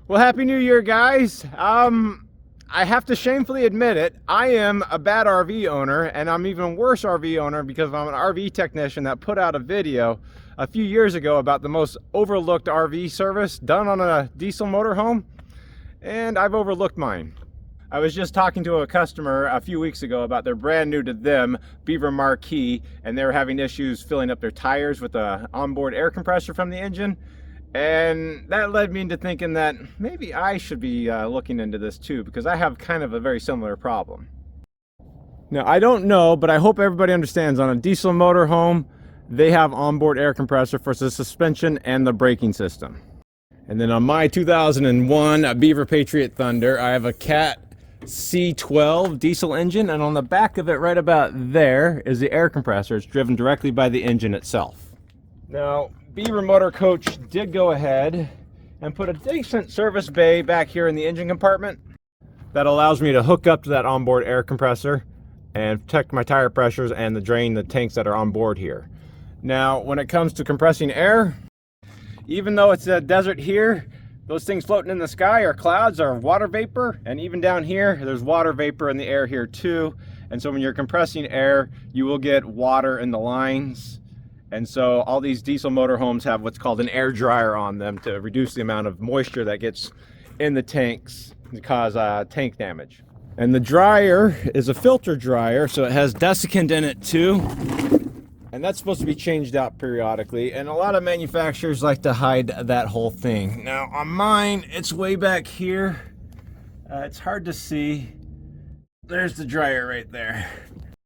Well, Happy New Year, guys. I have to shamefully admit it, I am a bad RV owner, and I'm even worse RV owner because I'm an RV technician that put out a video a few years ago about the most overlooked RV service done on a diesel motorhome, and I've overlooked mine. I was just talking to a customer a few weeks ago about their brand new to them Beaver Marquee, and they were having issues filling up their tires with the onboard air compressor from the engine. And that led me into thinking that maybe I should be looking into this too, because I have kind of a very similar problem. Now, I don't know, but I hope everybody understands, on a diesel motorhome, they have onboard air compressor for the suspension and the braking system. And then on my 2001 Beaver Patriot Thunder, I have a Cat C12 diesel engine, and on the back of it right about there is the air compressor. It's driven directly by the engine itself. Now, Beaver Motor Coach did go ahead and put a decent service bay back here in the engine compartment that allows me to hook up to that onboard air compressor and protect my tire pressures and drain the tanks that are on board here. Now, when it comes to compressing air, even though it's a desert here, those things floating in the sky are clouds, are water vapor, and even down here there's water vapor in the air here too. And so when you're compressing air, you will get water in the lines. And so all these diesel motorhomes have what's called an air dryer on them to reduce the amount of moisture that gets in the tanks to cause tank damage. And the dryer is a filter dryer, so it has desiccant in it too. And that's supposed to be changed out periodically. And a lot of manufacturers like to hide that whole thing. Now on mine, it's way back here. It's hard to see. There's the dryer right there.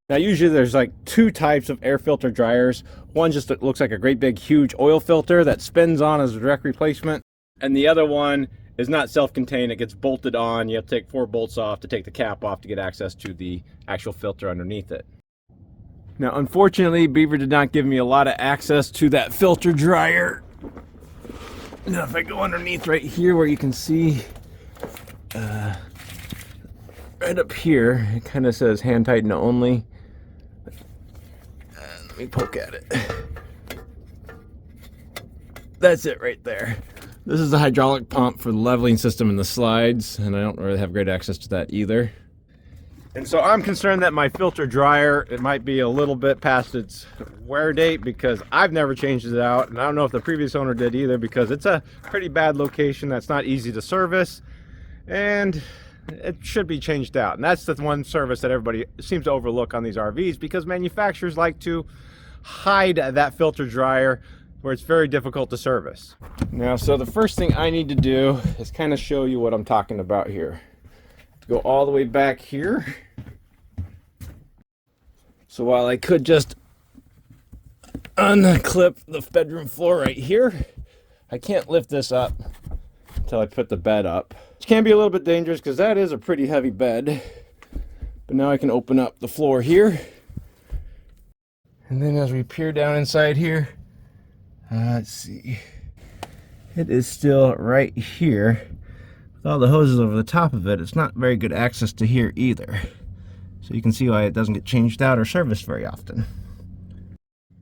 Now usually there's like two types of air filter dryers. One just looks like a great big huge oil filter that spins on as a direct replacement. And the other one is not self-contained, it gets bolted on. You have to take 4 bolts off to take the cap off to get access to the actual filter underneath it. Now unfortunately, Beaver did not give me a lot of access to that filter dryer. Now if I go underneath right here where you can see right up here, it kind of says hand tighten only. Let me poke at it. That's it right there. This is the hydraulic pump for the leveling system and the slides, and I don't really have great access to that either. And so I'm concerned that my filter dryer, it might be a little bit past its wear date, because I've never changed it out, and I don't know if the previous owner did either, because it's a pretty bad location that's not easy to service, and it should be changed out. And that's the one service that everybody seems to overlook on these RVs, because manufacturers like to hide that filter dryer where it's very difficult to service. Now, so the first thing I need to do is kind of show you what I'm talking about here. To go all the way back here. So while I could just unclip the bedroom floor right here, I can't lift this up until I put the bed up. Which can be a little bit dangerous because that is a pretty heavy bed. But now I can open up the floor here. And then as we peer down inside here, let's see. It is still right here. With all the hoses over the top of it, it's not very good access to here either. So you can see why it doesn't get changed out or serviced very often.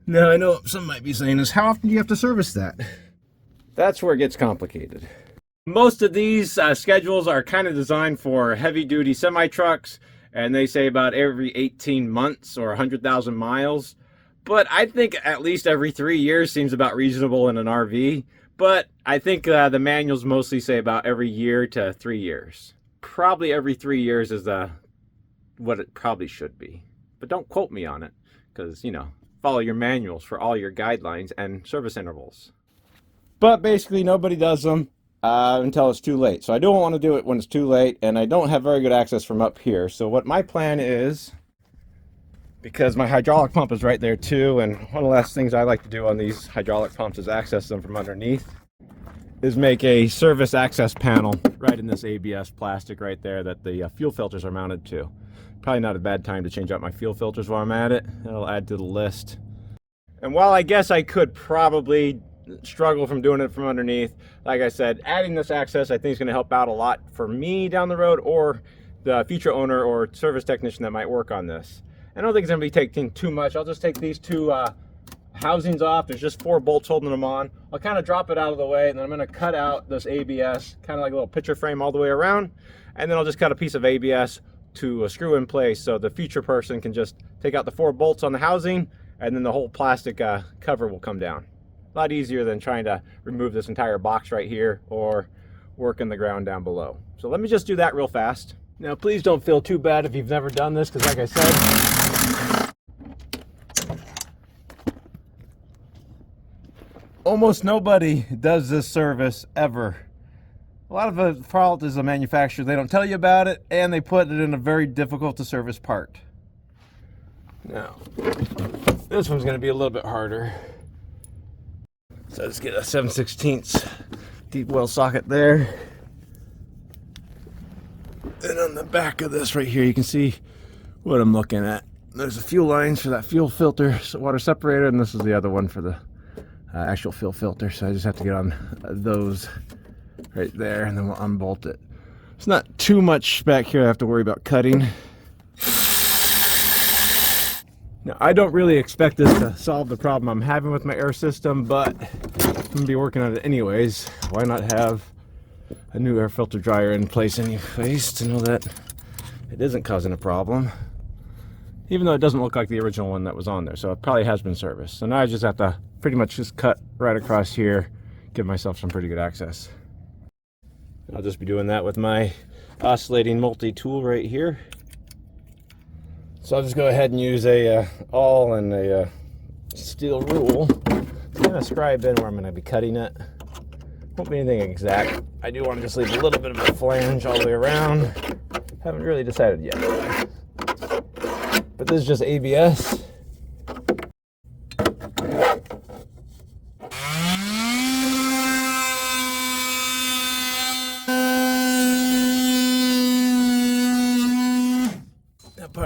Now I know some might be saying is, how often do you have to service that? That's where it gets complicated. Most of these schedules are kind of designed for heavy-duty semi-trucks, and they say about every 18 months or 100,000 miles. But I think at least every 3 years seems about reasonable in an RV. But I think the manuals mostly say about every year to 3 years. Probably every 3 years is what it probably should be. But don't quote me on it, because, you know, follow your manuals for all your guidelines and service intervals. But basically nobody does them until it's too late. So I don't want to do it when it's too late, and I don't have very good access from up here. So what my plan is, because my hydraulic pump is right there too, and one of the last things I like to do on these hydraulic pumps is access them from underneath, is make a service access panel right in this ABS plastic right there that the fuel filters are mounted to. Probably not a bad time to change out my fuel filters while I'm at it. It'll add to the list. And while I guess I could probably struggle from doing it from underneath, like I said, adding this access I think is going to help out a lot for me down the road, or the future owner or service technician that might work on this. I don't think it's going to be taking too much. I'll just take these two housing's off. There's just 4 bolts holding them on. I'll kind of drop it out of the way, and then I'm going to cut out this ABS, kind of like a little picture frame all the way around, and then I'll just cut a piece of ABS to screw in place so the future person can just take out the 4 bolts on the housing, and then the whole plastic cover will come down. A lot easier than trying to remove this entire box right here or work in the ground down below. So let me just do that real fast. Now please don't feel too bad if you've never done this, because like I said, almost nobody does this service ever. A lot of the fault is the manufacturer. They don't tell you about it, and they put it in a very difficult to service part. Now, this one's going to be a little bit harder. So let's get a 7/16 deep well socket there. And on the back of this right here, you can see what I'm looking at. There's the fuel lines for that fuel filter, water separator, and this is the other one for the actual fuel filter. So I just have to get on those right there, and then we'll unbolt it. It's not too much back here I have to worry about cutting. Now, I don't really expect this to solve the problem I'm having with my air system, but I'm going to be working on it anyways. Why not have a new air filter dryer in place anyways to know that it isn't causing a problem, even though it doesn't look like the original one that was on there, so it probably has been serviced. So now I just have to pretty much just cut right across here, give myself some pretty good access. I'll just be doing that with my oscillating multi-tool right here. So I'll just go ahead and use a awl and a steel rule to kind of scribe in where I'm going to be cutting it. Won't be anything exact. I do want to just leave a little bit of a flange all the way around. Haven't really decided yet. But this is just ABS.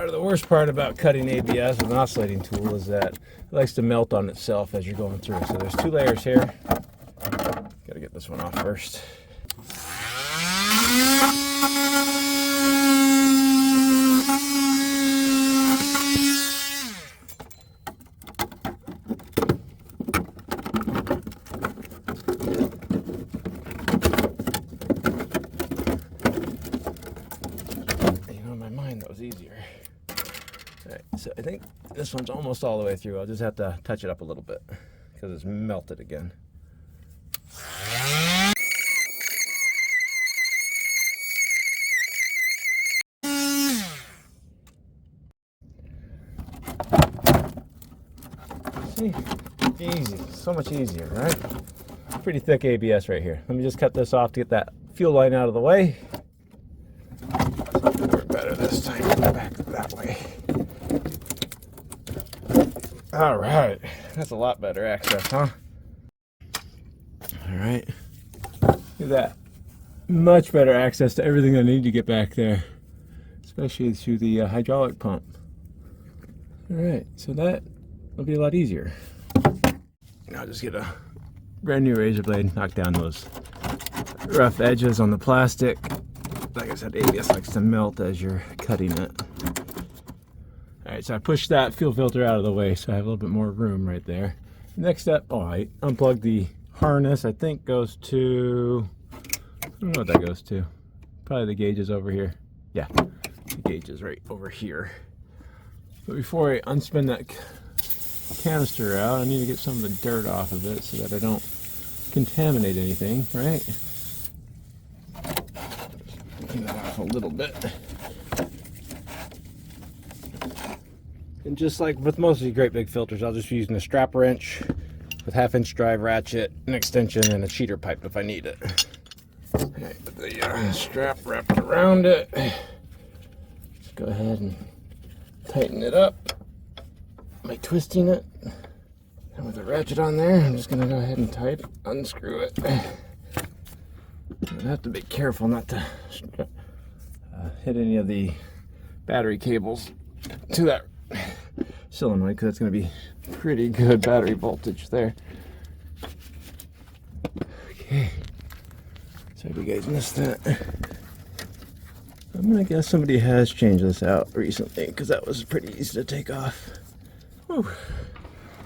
The worst part about cutting ABS with an oscillating tool is that it likes to melt on itself as you're going through. So there's 2 layers here. Gotta get this one off first. You know, in my mind that was easier. Alright, so I think this one's almost all the way through. I'll just have to touch it up a little bit because it's melted again. See? Easy. So much easier, right? Pretty thick ABS right here. Let me just cut this off to get that fuel line out of the way. Something work better this time. Back that way. All right, that's a lot better access, huh? All right, look at that. Much better access to everything I need to get back there, especially through the hydraulic pump. All right, so that will be a lot easier. Now I'll just get a brand new razor blade, knock down those rough edges on the plastic. Like I said, ABS likes to melt as you're cutting it. Alright, so I pushed that fuel filter out of the way so I have a little bit more room right there. Next step, oh, I unplugged the harness. I think goes to, I don't know what that goes to. Probably the gauges over here. Yeah, the gauge is right over here. But before I unspin that canister out, I need to get some of the dirt off of it so that I don't contaminate anything, right? Clean that off a little bit. And just like with most of the great big filters, I'll just be using a strap wrench with 1/2-inch drive ratchet, an extension, and a cheater pipe if I need it. Okay, with the strap wrapped around it, just go ahead and tighten it up by twisting it. And with the ratchet on there, I'm just going to go ahead and unscrew it. I have to be careful not to hit any of the battery cables to that solenoid, because that's going to be pretty good battery voltage there. Okay, so if you guys missed that, I'm going to guess somebody has changed this out recently, because that was pretty easy to take off. Whew.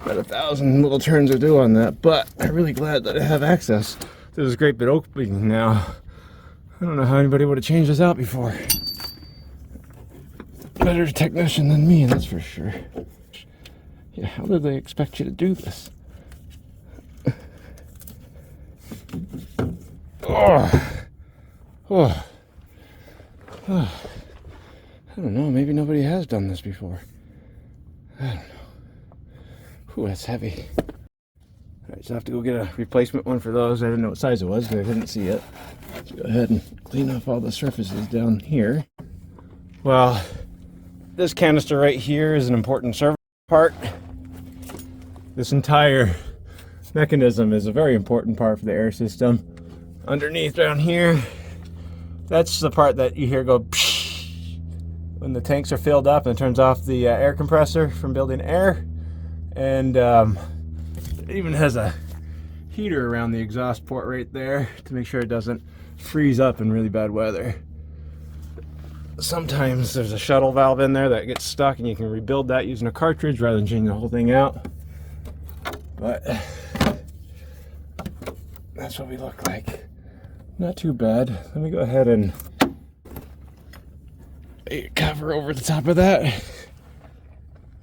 Got 1,000 little turns to do on that, but I'm really glad that I have access to this great big opening now. I don't know how anybody would have changed this out before. Better technician than me, that's for sure. Yeah, how do they expect you to do this? Oh. Oh. Oh. I don't know, maybe nobody has done this before. I don't know. Ooh, that's heavy. Alright, so I have to go get a replacement one for those. I didn't know what size it was because I didn't see it. Let's go ahead and clean off all the surfaces down here. Well, this canister right here is an important service part. This entire mechanism is a very important part for the air system. Underneath down here, that's the part that you hear go psh when the tanks are filled up, and it turns off the air compressor from building air. And it even has a heater around the exhaust port right there to make sure it doesn't freeze up in really bad weather. Sometimes there's a shuttle valve in there that gets stuck, and you can rebuild that using a cartridge rather than changing the whole thing out. But that's what we look like. Not too bad. Let me go ahead and cover over the top of that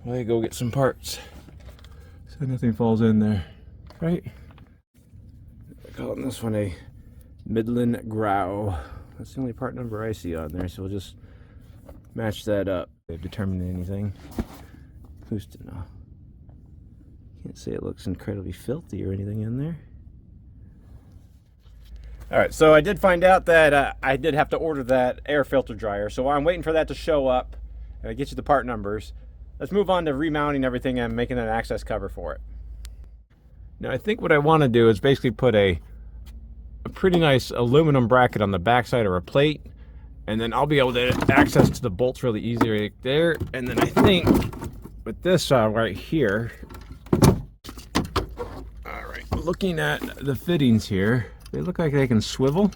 while I go get some parts so nothing falls in there, right? I'm calling this one a Midland Grau. That's the only part number I see on there, so we'll just match that up. They've determined anything. Who's to know? Can't say it looks incredibly filthy or anything in there. Alright, so I did find out that I did have to order that air filter dryer. So while I'm waiting for that to show up, and I get you the part numbers, let's move on to remounting everything and making an access cover for it. Now I think what I want to do is basically put a pretty nice aluminum bracket on the backside of our plate, and then I'll be able to access to the bolts really easy right there. And then I think with this right here, alright, looking at the fittings here, they look like they can swivel,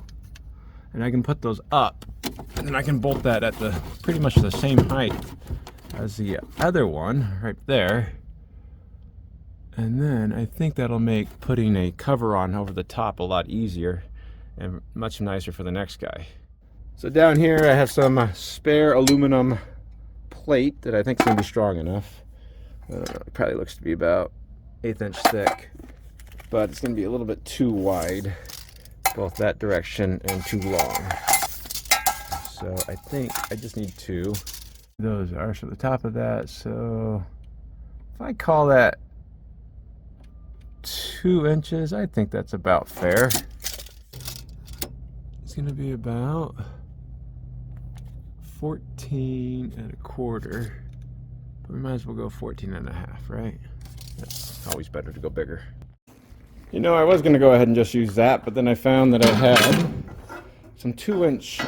and I can put those up, and then I can bolt that at the pretty much the same height as the other one right there. And then I think that'll make putting a cover on over the top a lot easier and much nicer for the next guy. So down here I have some spare aluminum plate that I think is going to be strong enough. It probably looks to be about 1/8 inch thick, but it's going to be a little bit too wide, both that direction and too long. So I think I just need 2. Those are so the top of that. So if I call that 2 inches, I think that's about fair. It's going to be about 14 1/4. But we might as well go 14 1/2, right? That's always better to go bigger. You know, I was going to go ahead and just use that, but then I found that I had some 2-inch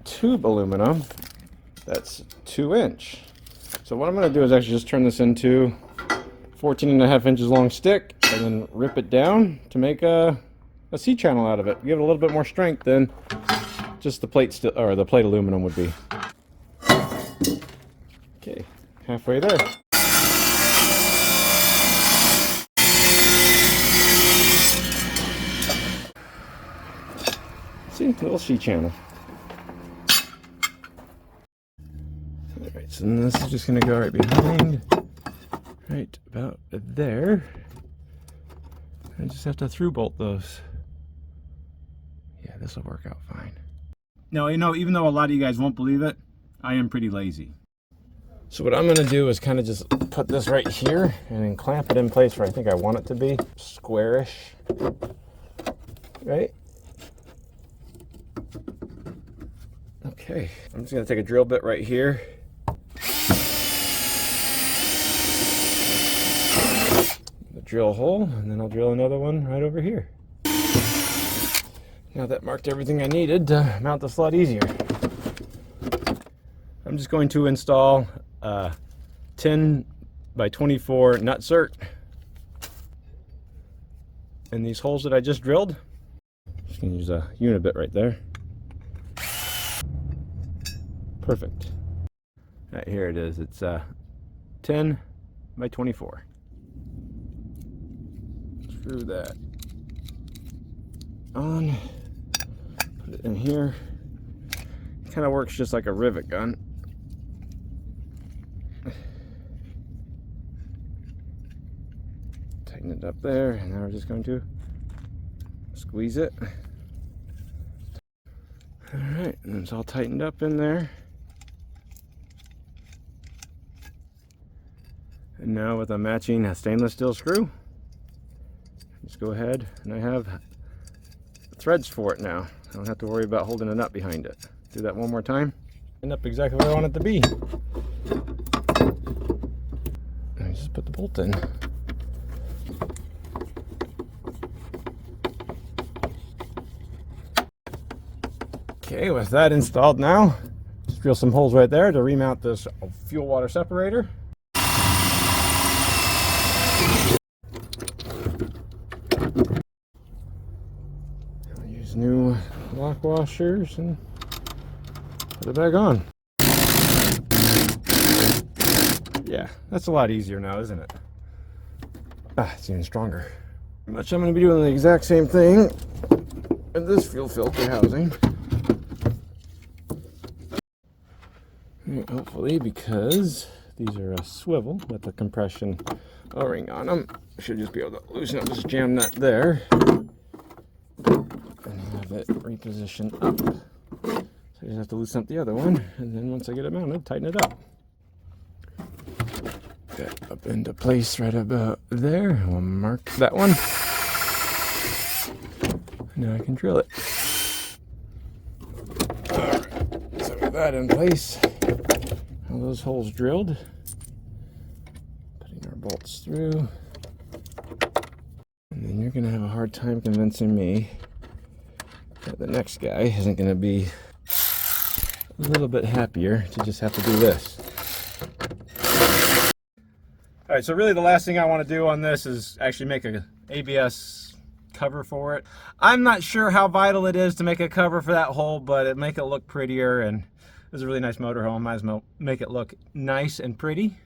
tube aluminum that's 2 inch. So what I'm going to do is actually just turn this into 14 1/2 inches long stick, and then rip it down to make a C-channel out of it. Give it a little bit more strength than just the plate or the plate aluminum would be. Okay, halfway there. See, little C-channel. Alright, so then this is just going to go right behind, right about there. I just have to through bolt those. Yeah, this will work out fine. Now, you know, even though a lot of you guys won't believe it, I am pretty lazy. So what I'm going to do is kind of just put this right here and then clamp it in place where I think I want it to be. Squarish. Right? Okay, I'm just going to take a drill bit right here. The drill hole, and then I'll drill another one right over here. Now that marked everything I needed to mount this a lot easier. I'm just going to install a 10 by 24 nutsert in these holes that I just drilled. Just going to use a unibit right there. Perfect. Right, here it is. It's 10 by 24. Screw that on, put it in here. It kind of works just like a rivet gun. Tighten it up there, and now we're just going to squeeze it. Alright, and it's all tightened up in there. And now with a matching stainless steel screw, just go ahead, and I have threads for it now. I don't have to worry about holding a nut behind it. Do that one more time. End up exactly where I want it to be. And I just put the bolt in. Okay, with that installed now, just drill some holes right there to remount this fuel water separator. I'll use new lock washers and put it back on. Yeah, that's a lot easier now, isn't it? Ah, it's even stronger. Pretty much I'm going to be doing the exact same thing with this fuel filter housing. Hopefully, because these are a swivel with a compression O-ring on them, I should just be able to loosen up this jam nut there and have it repositioned up. So I just have to loosen up the other one, and then once I get it mounted, tighten it up. Get up into place right about there. We'll mark that one. Now I can drill it. Alright, so with that in place, all those holes drilled, putting our bolts through, and then you're going to have a hard time convincing me that the next guy isn't going to be a little bit happier to just have to do this. Alright, so really the last thing I want to do on this is actually make an ABS cover for it. I'm not sure how vital it is to make a cover for that hole, but it make it look prettier, and it's a really nice motorhome. Might as well make it look nice and pretty.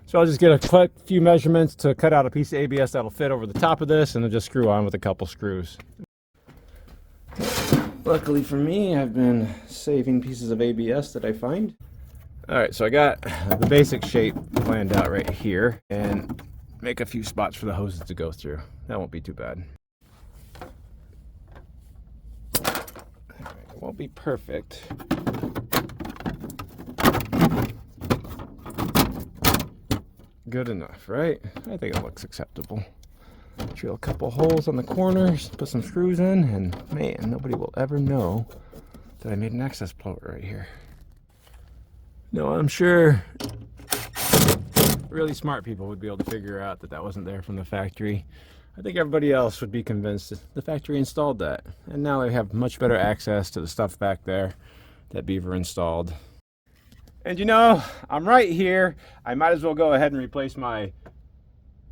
So I'll just get a quick few measurements to cut out a piece of ABS that'll fit over the top of this, and then just screw on with a couple screws. Luckily for me, I've been saving pieces of ABS that I find. Alright, so I got the basic shape planned out right here, and make a few spots for the hoses to go through. That won't be too bad. It won't be perfect. Good enough, right? I think it looks acceptable. Drill a couple holes on the corners, put some screws in, and man, nobody will ever know that I made an access plate right here. No, I'm sure really smart people would be able to figure out that that wasn't there from the factory. I think everybody else would be convinced that the factory installed that. And now they have much better access to the stuff back there that Beaver installed. And you know, I'm right here. I might as well go ahead and replace my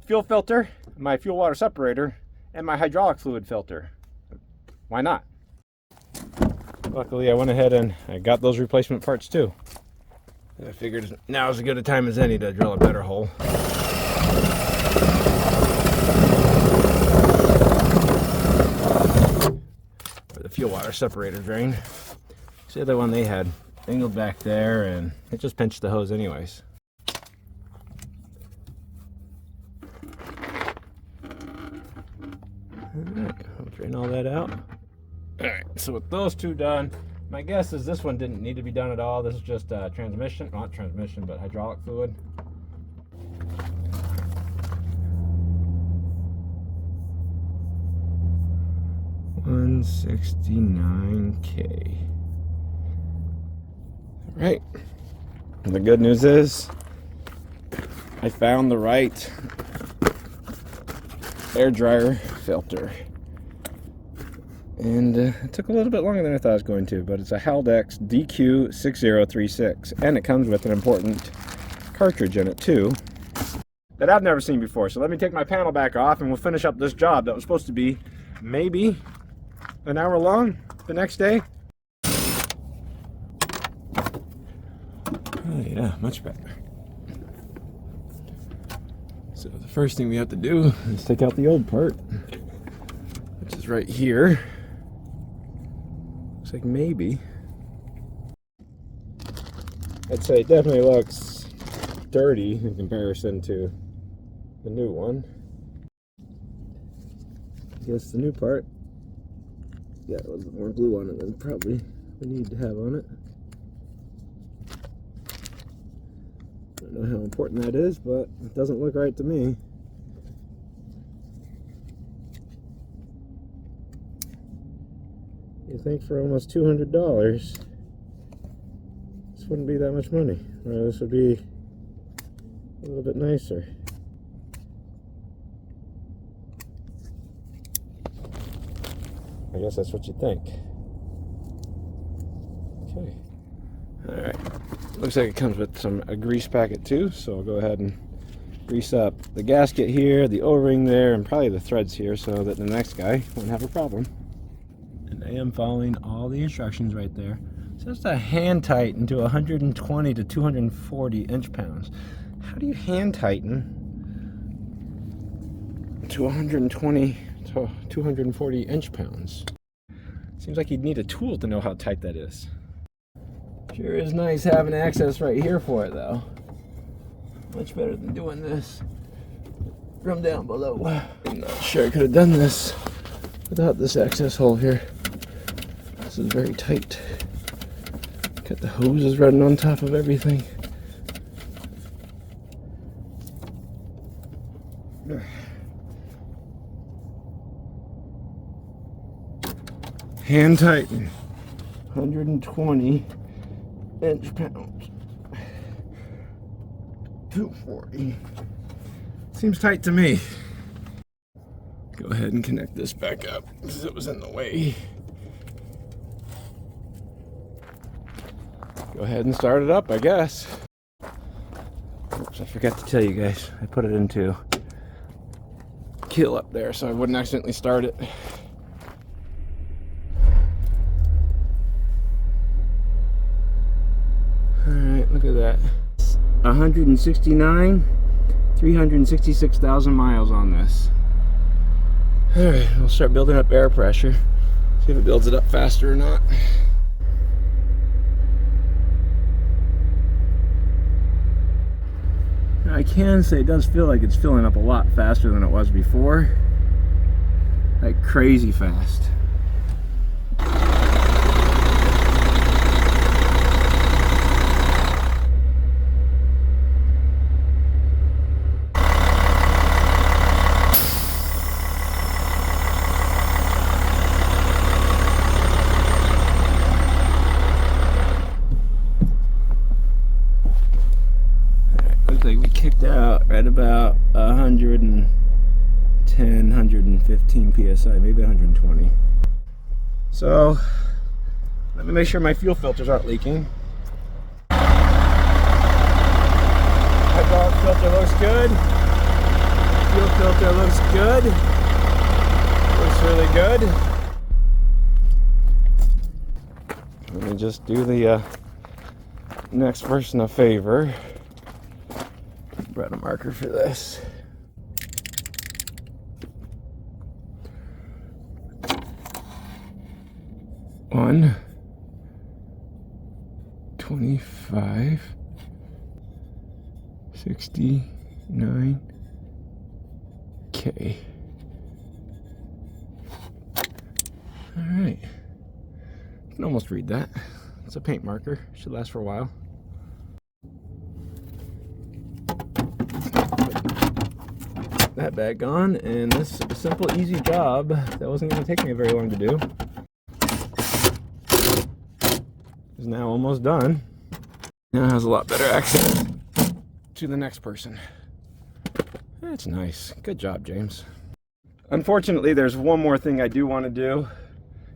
fuel filter, my fuel water separator, and my hydraulic fluid filter. Why not? Luckily, I went ahead and I got those replacement parts too. I figured now is as good a time as any to drill a better hole. For the fuel water separator drain. See, the other one they had angled back there, and it just pinched the hose anyways. Alright, I'll drain all that out. Alright, so with those two done, my guess is this one didn't need to be done at all. This is just transmission, not transmission, but hydraulic fluid. $169K. All right. And the good news is I found the right air dryer filter. And it took a little bit longer than I thought it was going to, but it's a Haldex DQ6036, and it comes with an important cartridge in it too that I've never seen before. So let me take my panel back off, and we'll finish up this job that was supposed to be maybe an hour long the next day. Oh yeah, much better. So the first thing we have to do is take out the old part, which is right here. Looks like maybe. I'd say it definitely looks dirty in comparison to the new one. I guess the new part, yeah, a little bit more glue on it than probably we need to have on it. I don't know how important that is, but it doesn't look right to me. You think for almost $200, this wouldn't be that much money. Or this would be a little bit nicer. I guess that's what you think. Okay. Alright. Looks like it comes with a grease packet too, so I'll go ahead and grease up the gasket here, the O-ring there, and probably the threads here so that the next guy won't have a problem. And I am following all the instructions right there. So it's a hand tighten to 120 to 240 inch-pounds. How do you hand tighten to 120 to 240 inch-pounds? Seems like you'd need a tool to know how tight that is. Sure is nice having access right here for it though. Much better than doing this from down below. I'm not sure I could have done this without this access hole here. This is very tight. Got the hoses running on top of everything. Hand tighten, 120 inch-pounds, 240. Seems tight to me. Go ahead and connect this back up because it was in the way. Go ahead and start it up, I guess. Oops, I forgot to tell you guys. I put it into kill up there so I wouldn't accidentally start it. Alright, look at that. 366,000 miles on this. Alright, we'll start building up air pressure. See if it builds it up faster or not. I can say it does feel like it's filling up a lot faster than it was before. Like crazy fast. Kicked out at about 110, 115 psi, maybe 120. So let me make sure my fuel filters aren't leaking. Hydraulic filter looks good. Fuel filter looks good. Looks really good. Let me just do the next person a favor. Brought a marker for this. One 25 69 K. All right, you can almost read that. It's a paint marker. Should last for a while. That bag gone, and this simple, easy job that wasn't going to take me very long to do is now almost done. Now it has a lot better access to the next person. That's nice. Good job, James. Unfortunately, there's one more thing I do want to do.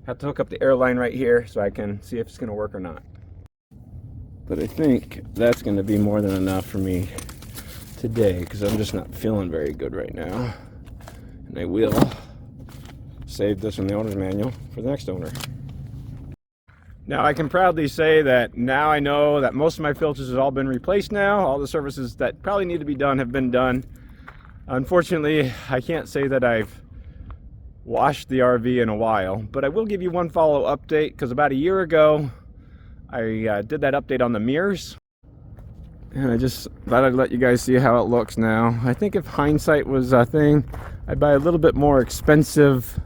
Have to hook up the air line right here so I can see if it's going to work or not. But I think that's going to be more than enough for me today because I'm just not feeling very good right now. And I will save this from the owner's manual for the next owner. Now I can proudly say that now I know that most of my filters have all been replaced now. All the services that probably need to be done have been done. Unfortunately, I can't say that I've washed the RV in a while, but I will give you one follow update, because about a year ago I did that update on the mirrors, and I just thought I'd let you guys see how it looks now. I think if hindsight was a thing, I'd buy a little bit more expensive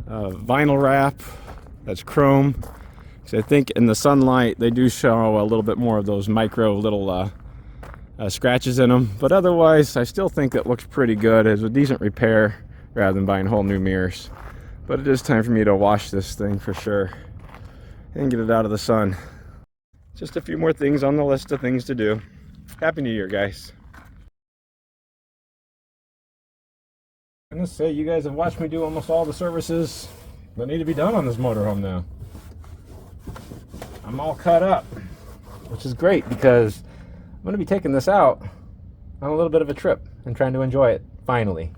vinyl wrap that's chrome, because I think in the sunlight they do show a little bit more of those micro little scratches in them, but otherwise I still think it looks pretty good. It's a decent repair rather than buying whole new mirrors. But it is time for me to wash this thing for sure and get it out of the sun. Just a few more things on the list of things to do. Happy New Year, guys. I'm gonna say you guys have watched me do almost all the services that need to be done on this motorhome now. I'm all cut up, which is great because I'm gonna be taking this out on a little bit of a trip and trying to enjoy it finally.